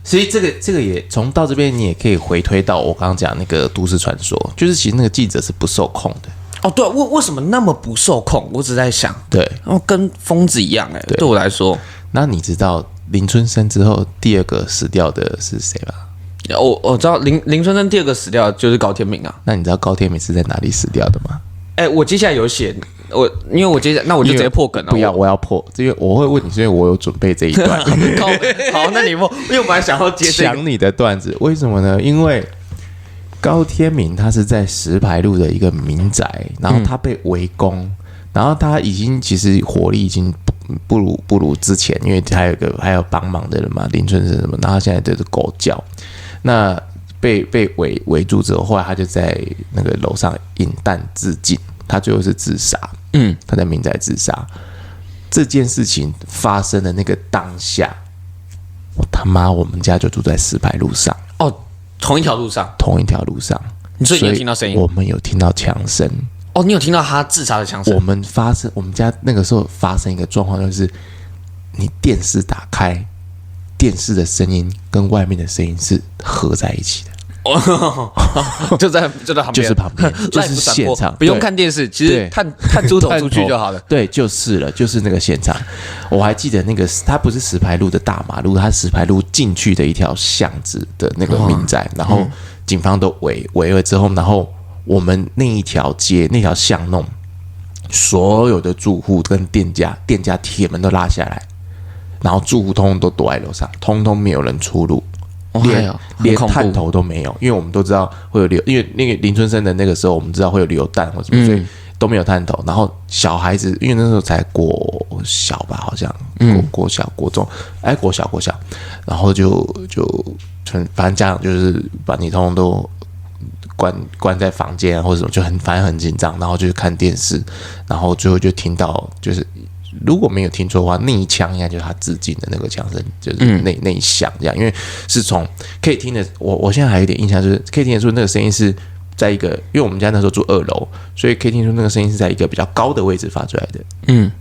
所以这个也从到这边，你也可以回推到我刚刚讲那个都市传说，就是其实那个记者是不受控的。哦，对，为什么那么不受控？我只在想，对，然后跟疯子一样，对我来说。那你知道林春生之后第二个死掉的是谁吗？我知道林春生第二个死掉就是高天明啊。那你知道高天明是在哪里死掉的吗？我接下来有写，因为我接下来那我就直接破梗了。不要，我要破，因为我会问你，是因为我有准备这一段。好，那你破，因为我本来想要接抢你的段子，为什么呢？因为高天明他是在石牌路的一个民宅，然后他被围攻，然后他其实火力已经不如之前，因为还有帮忙的人嘛，林春生什么，然后他现在就是狗叫，那被围住之后，后来他就在那个楼上引弹自尽，他最后是自杀。他在民宅自杀。这件事情发生的那个当下，我他妈我们家就住在石牌路上。哦，同一条路上。所以你有听到声音？我们有听到枪声。哦，你有听到他自杀的枪声？我们家那个时候发生一个状况，就是你电视打开，电视的声音跟外面的声音是合在一起的。就在旁边，就是旁边，就是现场，不用看电视，其实探出头出去就好了。对，就是了，就是那个现场。我还记得那个，它不是石牌路的大马路，它石牌路进去的一条巷子的那个民宅，然后警方都围了之后，然后我们那一条街那条巷弄，所有的住户跟店家铁门都拉下来，然后住户通通都躲在楼上，通通没有人出入。连探头都没有，因为我们都知道会有因为那个林春生的那个时候，我们知道会有流弹或什么，所以都没有探头。然后小孩子，因为那时候才国小吧，好像国小、国中，国小，然后就反正家长就是把你通通都关在房间或者什么，就反正很紧张，然后就看电视，然后最后就听到就是。如果没有听错的话，那一枪应该就是他自尽的那个枪声，就是那一响这样，因为是从可以听的，我现在还有点印象，就是可以听得出那个声音是在一个，因为我们家那时候住2楼，所以可以听出那个声音是在一个比较高的位置发出来的，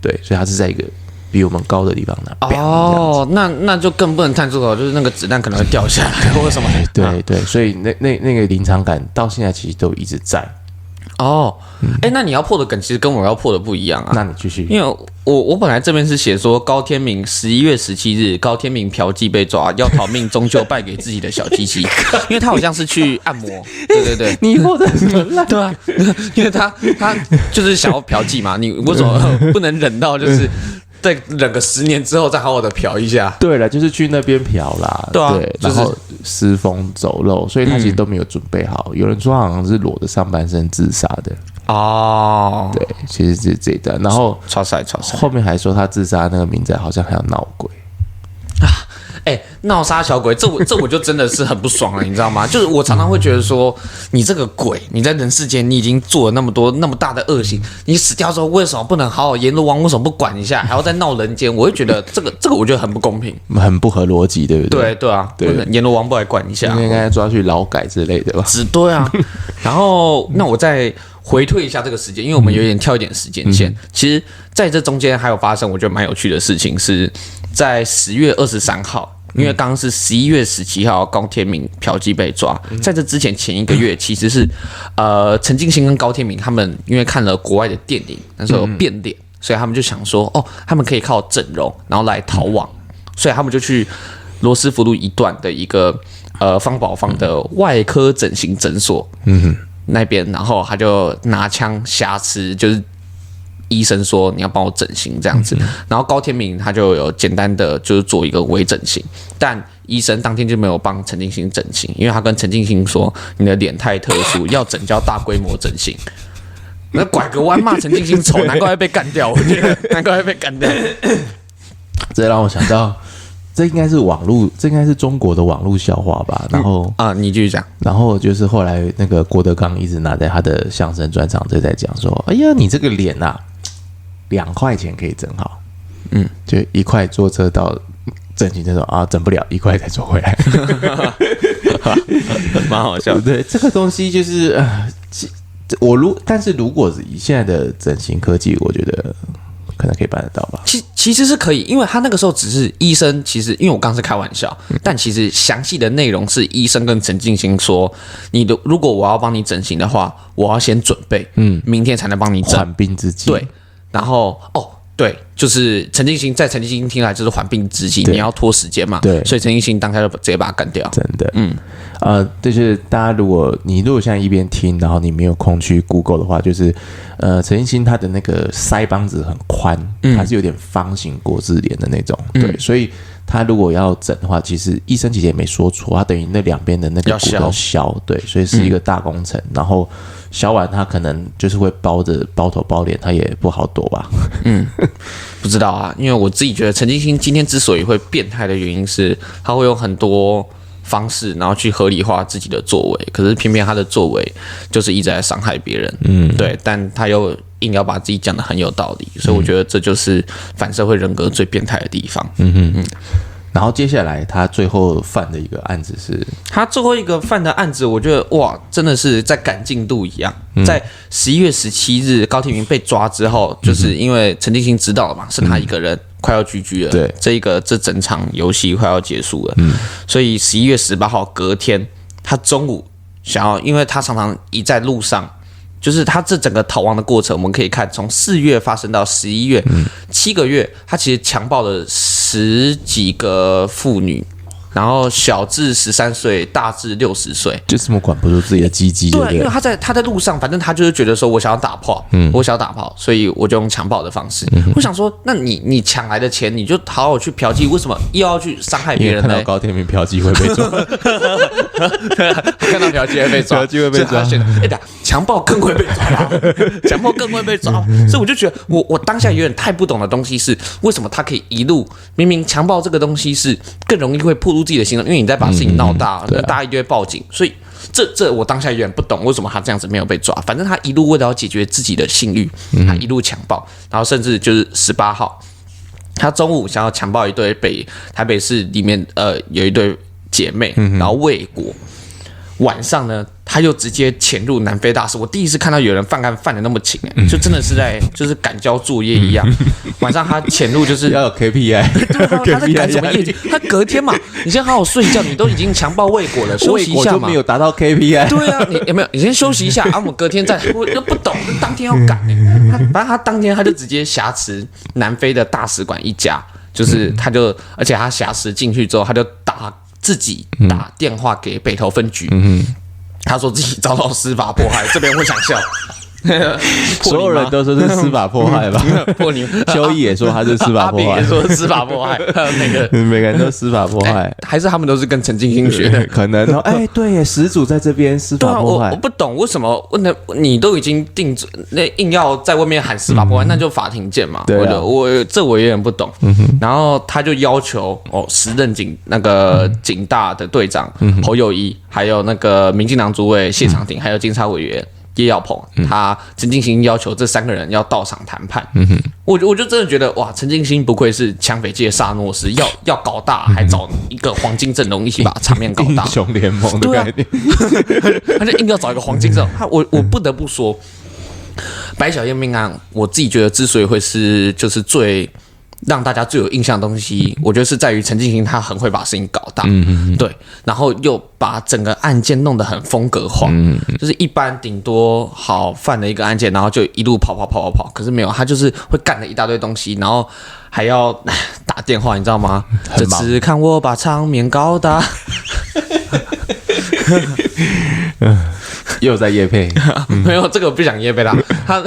对，所以它是在一个比我们高的地方呢。哦，那就更不能探出口，就是那个子弹可能会掉下来或者什么。对，所以那个临场感到现在其实都一直在。哦，那你要破的梗其实跟我要破的不一样啊。那你继续，因为我本来这边是写说高天明11月17日，高天明嫖妓被抓，要逃命终究败给自己的小鸡鸡，因为他好像是去按摩，对，你破的什么烂？对啊，因为他就是想要嫖妓嘛，你为什么不能忍到就是再忍个10年之后再好好的嫖一下。对了，就是去那边嫖啦，对啊然后失风走漏，所以他其实都没有准备好。有人说好像是裸着上半身自杀的。哦，对，其实是这一段，然后超晒，后面还说他自杀那个民宅好像还要闹鬼。闹杀小鬼，这我就真的是很不爽了，你知道吗？就是我常常会觉得说，你这个鬼，你在人世间你已经做了那么多那么大的恶行，你死掉之后为什么不能好好阎罗王为什么不管一下，还要再闹人间？我会觉得这个我觉得很不公平，很不合逻辑，对不对？对啊，对，阎罗王不来管一下，应该抓去劳改之类的吧？对啊。然后那我再回退一下这个时间，因为我们有点跳一点时间线。其实在这中间还有发生我觉得蛮有趣的事情，是在10月23号。因为刚刚是11月17号高天明嫖妓被抓，在这之前前一个月其实是陈进兴跟高天明他们因为看了国外的电影，那时候有变脸，所以他们就想说他们可以靠整容然后来逃亡，所以他们就去罗斯福路一段的一个方宝芳的外科整形诊所那边，然后他就拿枪挟持，就是医生说你要帮我整形这样子，然后高天明他就有简单的就是做一个微整形，但医生当天就没有帮陈进兴整形，因为他跟陈进兴说你的脸太特殊，要整叫大规模整形。那拐个弯骂陈进兴丑，难怪会被干掉，我觉得难怪会被干掉。这让我想到，这应该是中国的网络笑话吧？然后你继续讲。然后就是后来那个郭德纲一直拿在他的相声专场就在讲说，哎呀，你这个脸啊，2块钱可以整好，就1块坐车到整形诊所整不了1块再坐回来，蛮好笑的。对，这个东西就是但是如果是以现在的整形科技，我觉得可能可以办得到吧。其实是可以，因为他那个时候只是医生，其实因为我刚是开玩笑，但其实详细的内容是医生跟陈进兴说，如果我要帮你整形的话，我要先准备，明天才能帮你整，缓兵之计。对，然后对，就是陈进兴听来就是缓兵之计，你要拖时间嘛，对，所以陈进兴当下就直接把他干掉。真的，就是大家如果现在一边听，然后你没有空去 Google 的话，就是陈进兴他的那个腮帮子很宽，他是有点方形国字脸的那种，对，所以他如果要整的话，其实医生其实也没说错，他等于那2边的那个骨要削，对，所以是一个大工程，然后削完他可能就是会包头包脸，他也不好躲吧。不知道啊，因为我自己觉得陈进兴今天之所以会变态的原因是，他会用很多方式，然后去合理化自己的作为，可是偏偏他的作为就是一直在伤害别人，对，但他又硬要把自己讲得很有道理，所以我觉得这就是反社会人格最变态的地方。然后接下来他最后犯的一个案子是，他最后一个犯的案子，我觉得哇，真的是在赶进度一样。在11月17日高天明被抓之后，就是因为陈进兴知道了嘛，是他一个人快要GG了，对，这整场游戏快要结束了，所以11月18号隔天，他中午想要，因为他常常一在路上。就是他这整个逃亡的过程，我们可以看从4月发生到11月，7个月，他其实强暴了10几个妇女，然后小至13岁，大至60岁，就这么管不住自己的鸡鸡。对，因为他在路上，反正他就是觉得说我想要打炮，我想要打炮，所以我就用强暴的方式。我想说，那你抢来的钱，你就好好去嫖妓，为什么又要去伤害别人呢？看到高天明嫖妓会被抓，看到嫖妓会被抓，嫖妓会被抓，强暴更会被抓，强暴更会被抓，所以我就觉得我当下有点太不懂的东西是，为什么他可以一路明明强暴这个东西是更容易会暴露自己的行动，因为你在把事情闹大，大家一定会报警，所以这我当下有点不懂为什么他这样子没有被抓。反正他一路为了要解决自己的性欲，他一路强暴，然后甚至就是18号，他中午想要强暴一对台北市里面有一对姐妹，然后未果，晚上呢他又直接潜入南非大使。我第一次看到有人犯案犯的那么勤，就真的是就是赶交作业一样。晚上他潜入就是要有 KPI， 对啊，他在赶什么业绩？他隔天嘛，你先好好睡觉，你都已经强暴未果了，休息一下嘛。未果就没有达到 KPI。对啊，你有没有？你先休息一下啊，我们隔天再。我又不懂，当天要赶反正他当天他就直接挟持南非的大使馆一家，就是而且他挟持进去之后，他就自己打电话给北投分局。他说自己遭到司法迫害，这边会想笑。所有人都说是司法迫害吧？破你邱毅也说他是司法迫害，阿炳也说司法迫害，还有那个每个人都司法迫害，还是他们都是跟陈进兴学的？可能对耶，始祖在这边司法迫害，我不懂为什么你都已经定罪，那硬要在外面喊司法迫害，那就法庭见嘛。对啊，我有点不懂。然后他就要求时任警大的队长侯友宜，还有那个民进党主委谢长廷，还有监察委员叶耀鹏，他陈进兴要求这3个人要到场谈判。我就真的觉得哇，陈进兴不愧是枪匪界萨诺斯，要搞大还找一个黄金阵容一起把场面搞大，英雄联盟的概念，他就硬要找一个黄金阵容。我不得不说，白小燕命案，我自己觉得之所以会是就是最让大家最有印象的东西，我觉得是在于陈进兴他很会把事情搞大，对，然后又把整个案件弄得很风格化，就是一般顶多好犯了一个案件，然后就一路跑，可是没有，他就是会干了一大堆东西，然后还要打电话，你知道吗？这次看我把场面搞大。又在业配，没有这个不想业配啦。他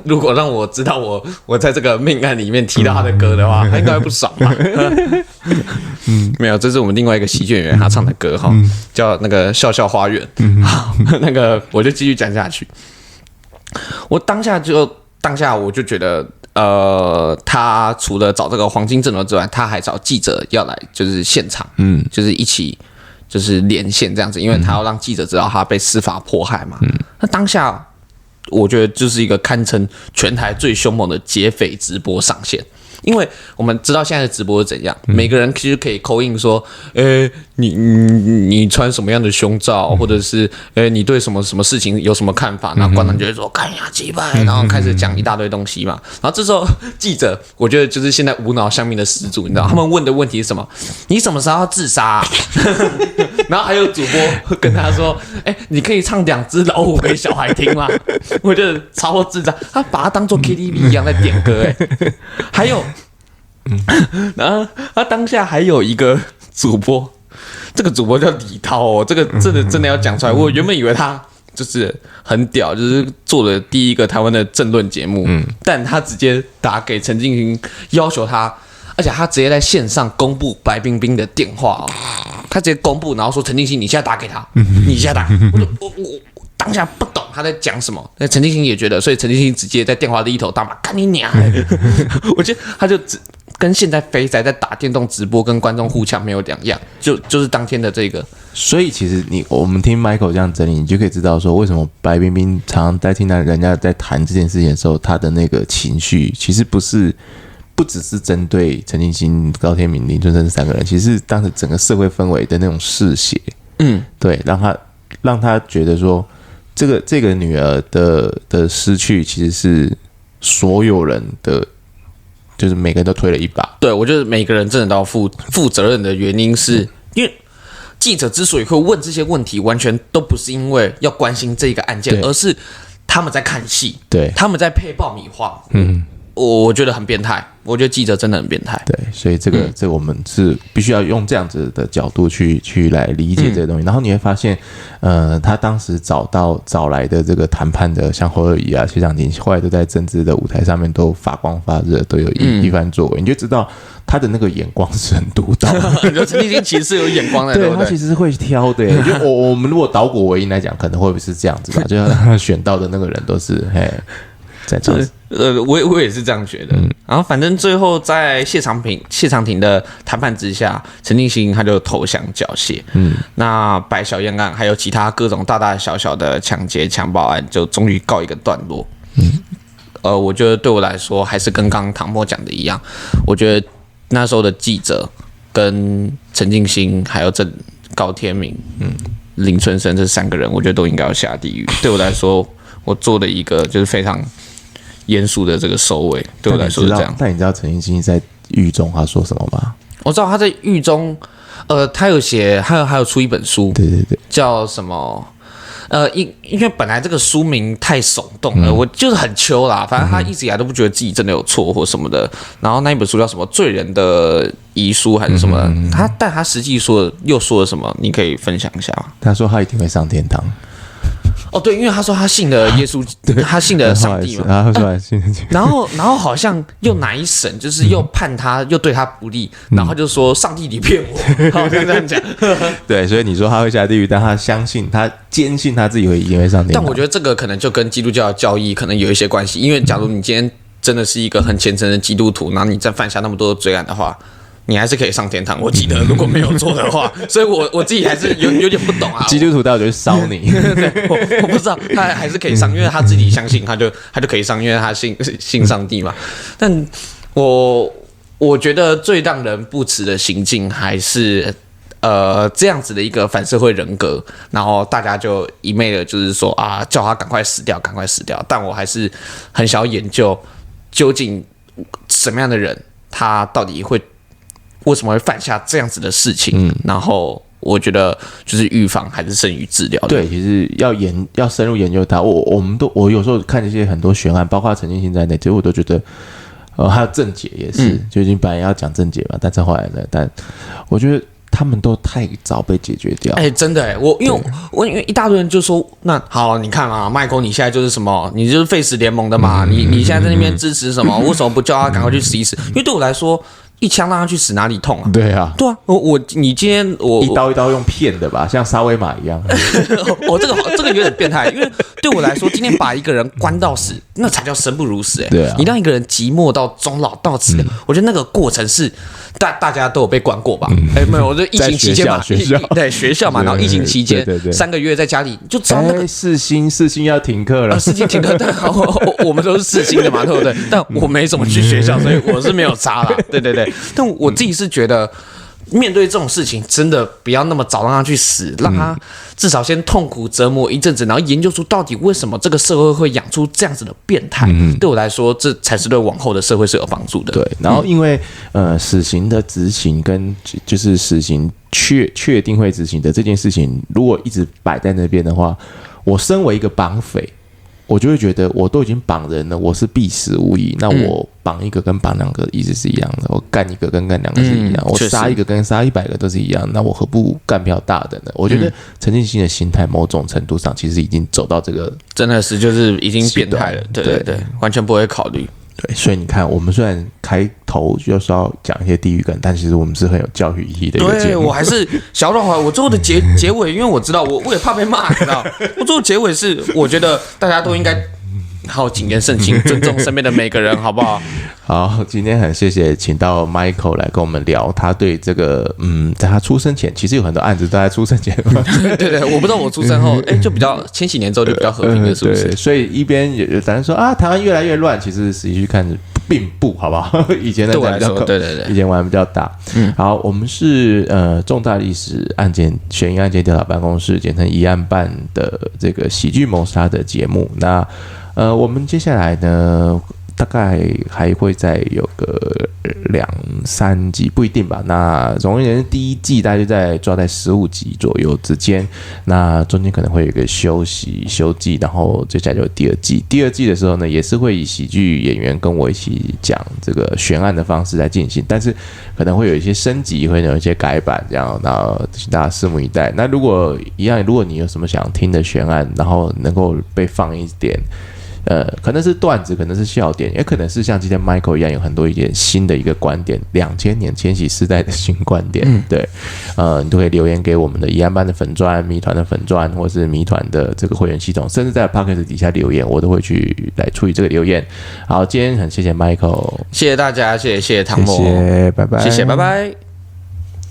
如果让我知道我在这个命案里面提到他的歌的话，他应该会不爽吧？没有，这是我们另外一个喜剧演员他唱的歌哈，叫那个《笑笑花园》。好，那个我就继续讲下去。我当下我就觉得，他除了找这个黄金阵容之外，他还找记者要来，就是现场，就是一起。就是连线这样子，因为他要让记者知道他被司法迫害嘛。那当下我觉得就是一个堪称全台最凶猛的劫匪直播上线，因为我们知道现在的直播是怎样，每个人其实可以call in说，你穿什么样的胸罩，或者是你对什么事情有什么看法，然后馆长就会说看呀击败，然后开始讲一大堆东西嘛。然后这时候记者，我觉得就是现在无脑乡民的始祖，你知道他们问的问题是什么？你什么时候要自杀啊？然后还有主播跟他说：“你可以唱2只老虎给小孩听吗？”我觉得超智障，他把它当做 KTV 一样在点歌。还有，然后他当下还有一个主播，这个主播叫李涛哦，这个真的要讲出来。我原本以为他就是很屌，就是做了第一个台湾的政论节目，但他直接打给陈进兴，要求他。而且他直接在线上公布白冰冰的电话他直接公布，然后说陈进兴，你现在打给他，你现在打。我当下不懂他在讲什么，那陈进兴也觉得，所以陈进兴直接在电话的一头大骂干你娘！我觉得他就跟现在肥仔在打电动直播跟观众互呛没有两样，就是当天的这个。所以其实我们听 Michael 这样整理，你就可以知道说，为什么白冰冰常常在听到人家在谈这件事情的时候，他的那个情绪其实不只是针对陈进兴、高天明、林春生3个人，其实是当时整个社会氛围的那种嗜血，对，让他觉得说，这个女儿的失去其实是所有人的，就是每个人都推了一把。对，我觉得每个人真的都要负责任的原因是，因为记者之所以会问这些问题，完全都不是因为要关心这个案件，而是他们在看戏，对，他们在配爆米花，我觉得很变态，我觉得记者真的很变态。对，所以这个我们是必须要用这样子的角度去来理解这个东西。然后你会发现，他当时找来的这个谈判的，像侯友宜啊、谢长廷，后来都在政治的舞台上面都发光发热，都有一番作为，你就知道他的那个眼光是很独到的。陈进兴其实是有眼光的，对，他其实是会挑的。就我们如果倒果为因来讲，可能会不会是这样子吧？就他选到的那个人都是在这样子。我也是这样觉得。然后反正最后在谢长廷的谈判之下，陈进兴他就投降缴械。那白小燕案还有其他各种大大小小的抢劫强暴案，就终于告一个段落。我觉得对我来说，还是跟刚刚唐默讲的一样，我觉得那时候的记者跟陈进兴还有高天明、林春生这3个人，我觉得都应该要下地狱。对我来说，我做了一个就是非常严肃的这个收尾，对我来说是这样。但你知道陈进兴在狱中他说什么吗？我知道他在狱中，他有写，还有出一本书，对，叫什么？因为本来这个书名太耸动了，我就是很秋啦。反正他一直以来都不觉得自己真的有错或什么的。然后那一本书叫什么《罪人的遗书》还是什么？但他实际又说了什么？你可以分享一下吗？他说他一定会上天堂。哦，对，因为他说他信的耶稣，他信的上帝嘛，然后说信的，然后好像又哪一审就是又判他，又对他不利，然后他就说上帝你骗我，好像这样讲。对，所以你说他会下地狱，但他相信他坚信他自己一定会上天堂。但我觉得这个可能就跟基督教的教义可能有一些关系，因为假如你今天真的是一个很虔诚的基督徒，然后你再犯下那么多的罪案的话，你还是可以上天堂。我记得如果没有错的话，所以我自己还是有点不懂啊。基督徒到底会烧你？对，我不知道，他还是可以上，因为他自己相信，他就可以上，因为他信上帝嘛。但我觉得最让人不齿的行径还是这样子的一个反社会人格，然后大家就一昧的就是说啊，叫他赶快死掉，赶快死掉。但我还是很想要研究究竟什么样的人，他到底为什么会犯下这样子的事情？然后我觉得就是预防还是胜于治疗的。对，其实要深入研究它。我有时候看一些很多悬案，包括陈进兴在内，其实我都觉得，还有郑捷也是，就已经本来要讲郑捷嘛，但是后来呢，但我觉得他们都太早被解决掉。真的因为一大堆人就说，那好，你看啊，Michael，你现在就是什么？你就是废死联盟的嘛？你现在在那边支持什么？为什么不叫他赶快去死一死？因为对我来说，一枪让他去死哪里痛啊？对啊，你今天一刀一刀用骗的吧，像沙威玛一样。这个有点变态，因为对我来说，今天把一个人关到死，那才叫生不如死。对啊，你让一个人寂寞到终老到死，我觉得那个过程是大家都有被关过吧？没有，我就疫情期间嘛，学校嘛，然后疫情期间3个月在家里，就知道那个世新要停课了，世新停课，但我们都是世新的嘛，对不对？但我没怎么去学校，所以我是没有差啦。对。但我自己是觉得，面对这种事情，真的不要那么早让他去死，让他至少先痛苦折磨一阵子，然后研究出到底为什么这个社会会养出这样子的变态。对我来说，这才是对往后的社会是有帮助的。对，然后因为死刑的执行跟就是死刑确定会执行的这件事情，如果一直摆在那边的话，我身为一个绑匪，我就会觉得我都已经绑人了，我是必死无疑。那我绑一个跟绑2个意思是一样的，我干一个跟干2个是一样，我杀一个跟杀100个都是一样。那我何不干票大的呢？我觉得陈进兴的心态某种程度上其实已经走到这个，真的是就是已经变态了。对，完全不会考虑。对，所以你看，我们虽然开头就是要讲一些地域梗，但其实我们是很有教育意义的一个节目。对，我还是小绕回我最后的结尾，因为我知道我也怕被骂，你知道，我最后结尾是我觉得大家都应该好谨言慎行，尊重身边的每个人，好不好？好，今天很谢谢请到 Michael 来跟我们聊他对这个在他出生前，其实有很多案子都在出生前。对，我不知道我出生后，就比较千禧年之后就比较和平了，是不是？对，所以一边有人说啊，台湾越来越乱，其实实际去看并不，好不好？以前的对我来说，对，以前玩比较大。好，我们是重大历史案件悬疑案件调查办公室，简称疑案办的这个喜剧谋杀的节目。那我们接下来呢，大概还会再有个2-3集，不一定吧。那总而言之，第1季大概就抓在15集左右之间。那中间可能会有一个休季，然后接下来就有第2季。第2季的时候呢，也是会以喜剧演员跟我一起讲这个悬案的方式来进行，但是可能会有一些升级，会有一些改版，这样，然后请大家拭目以待。那如果你有什么想听的悬案，然后能够被放一点。可能是段子，可能是笑点，也可能是像今天 Michael 一样有很多一点新的一个观点，2000年千禧世代的新观点。对，你都可以留言给我们的疑案班的粉专、谜团的粉专，或是谜团的这个会员系统，甚至在 Podcast 底下留言，我都会去来处理这个留言。好，今天很谢谢 Michael， 谢谢大家，谢谢汤姆，谢谢，拜拜，谢谢，拜拜。